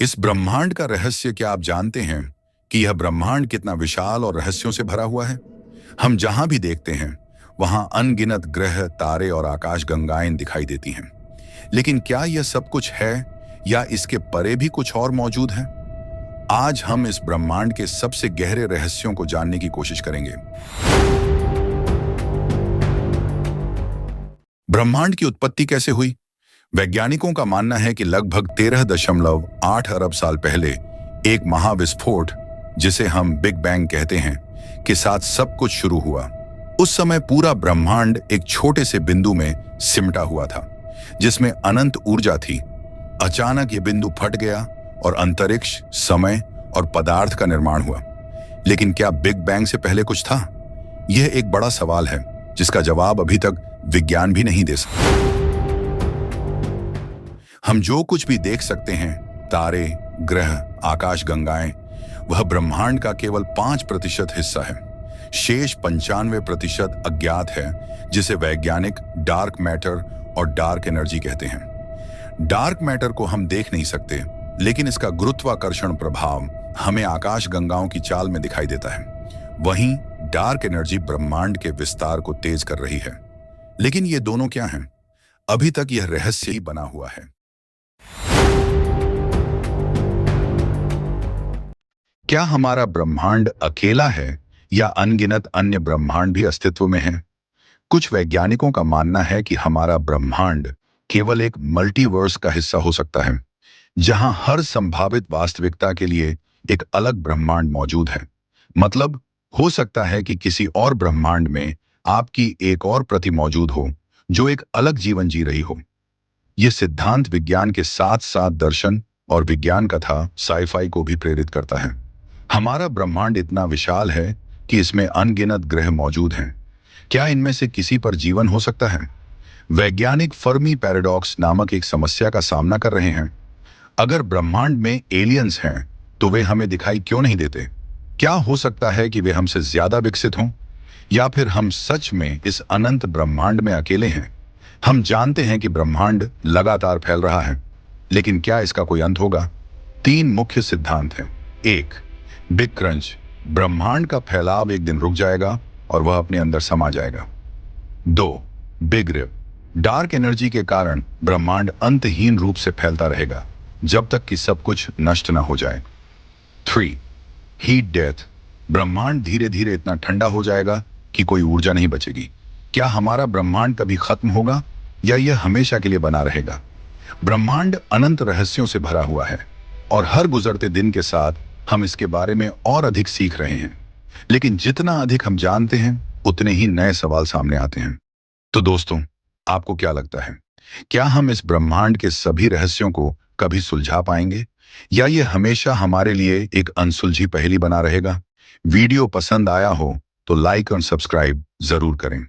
इस ब्रह्मांड का रहस्य क्या आप जानते हैं कि यह ब्रह्मांड कितना विशाल और रहस्यों से भरा हुआ है। हम जहां भी देखते हैं वहां अनगिनत ग्रह, तारे और आकाश गंगाएं दिखाई देती हैं। लेकिन क्या यह सब कुछ है या इसके परे भी कुछ और मौजूद है? आज हम इस ब्रह्मांड के सबसे गहरे रहस्यों को जानने की कोशिश करेंगे। ब्रह्मांड की उत्पत्ति कैसे हुई? वैज्ञानिकों का मानना है कि लगभग 13.8 अरब साल पहले एक महाविस्फोट, जिसे हम बिग बैंग कहते हैं, के साथ सब कुछ शुरू हुआ। उस समय पूरा ब्रह्मांड एक छोटे से बिंदु में सिमटा हुआ था, जिसमें अनंत ऊर्जा थी। अचानक ये बिंदु फट गया और अंतरिक्ष, समय और पदार्थ का निर्माण हुआ। लेकिन क्या बिग बैंग से पहले कुछ था? यह एक बड़ा सवाल है जिसका जवाब अभी तक विज्ञान भी नहीं दे सकता। हम जो कुछ भी देख सकते हैं, तारे, ग्रह, आकाश गंगाएं, वह ब्रह्मांड का केवल 5% हिस्सा है। शेष 95% अज्ञात है, जिसे वैज्ञानिक डार्क मैटर और डार्क एनर्जी कहते हैं। डार्क मैटर को हम देख नहीं सकते, लेकिन इसका गुरुत्वाकर्षण प्रभाव हमें आकाश गंगाओं की चाल में दिखाई देता है। वहीं डार्क एनर्जी ब्रह्मांड के विस्तार को तेज कर रही है। लेकिन ये दोनों क्या हैं? अभी तक यह रहस्य ही बना हुआ है। क्या हमारा ब्रह्मांड अकेला है या अनगिनत अन्य ब्रह्मांड भी अस्तित्व में हैं? कुछ वैज्ञानिकों का मानना है कि हमारा ब्रह्मांड केवल एक मल्टीवर्स का हिस्सा हो सकता है, जहां हर संभावित वास्तविकता के लिए एक अलग ब्रह्मांड मौजूद है। मतलब, हो सकता है कि किसी और ब्रह्मांड में आपकी एक और प्रति मौजूद हो जो एक अलग जीवन जी रही हो। यह सिद्धांत विज्ञान के साथ साथ दर्शन और विज्ञान कथा, साइफाई को भी प्रेरित करता है। हमारा ब्रह्मांड इतना विशाल है कि इसमें अनगिनत ग्रह मौजूद हैं। क्या इनमें से किसी पर जीवन हो सकता है? वैज्ञानिक फर्मी पैराडॉक्स नामक एक समस्या का सामना कर रहे हैं। अगर ब्रह्मांड में एलियंस हैं, तो वे हमें दिखाई क्यों नहीं देते? क्या हो सकता है कि वे हमसे ज्यादा विकसित हों? या फिर हम सच में इस अनंत ब्रह्मांड में अकेले हैं? हम जानते हैं कि ब्रह्मांड लगातार फैल रहा है, लेकिन क्या इसका कोई अंत होगा? 3 मुख्य सिद्धांत हैं। 1. बिग क्रंच, ब्रह्मांड का फैलाव एक दिन रुक जाएगा और वह अपने अंदर समा जाएगा। 2. बिग रिप, डार्क एनर्जी के कारण ब्रह्मांड अंतहीन रूप से फैलता रहेगा जब तक कि सब कुछ नष्ट न हो जाए। 3. हीट डेथ, ब्रह्मांड धीरे धीरे इतना ठंडा हो जाएगा कि कोई ऊर्जा नहीं बचेगी। क्या हमारा ब्रह्मांड कभी खत्म होगा या यह हमेशा के लिए बना रहेगा? ब्रह्मांड अनंत रहस्यों से भरा हुआ है और हर गुजरते दिन के साथ हम इसके बारे में और अधिक सीख रहे हैं। लेकिन जितना अधिक हम जानते हैं, उतने ही नए सवाल सामने आते हैं। तो दोस्तों, आपको क्या लगता है? क्या हम इस ब्रह्मांड के सभी रहस्यों को कभी सुलझा पाएंगे या ये हमेशा हमारे लिए एक अनसुलझी पहेली बना रहेगा? वीडियो पसंद आया हो तो लाइक और सब्सक्राइब जरूर करें।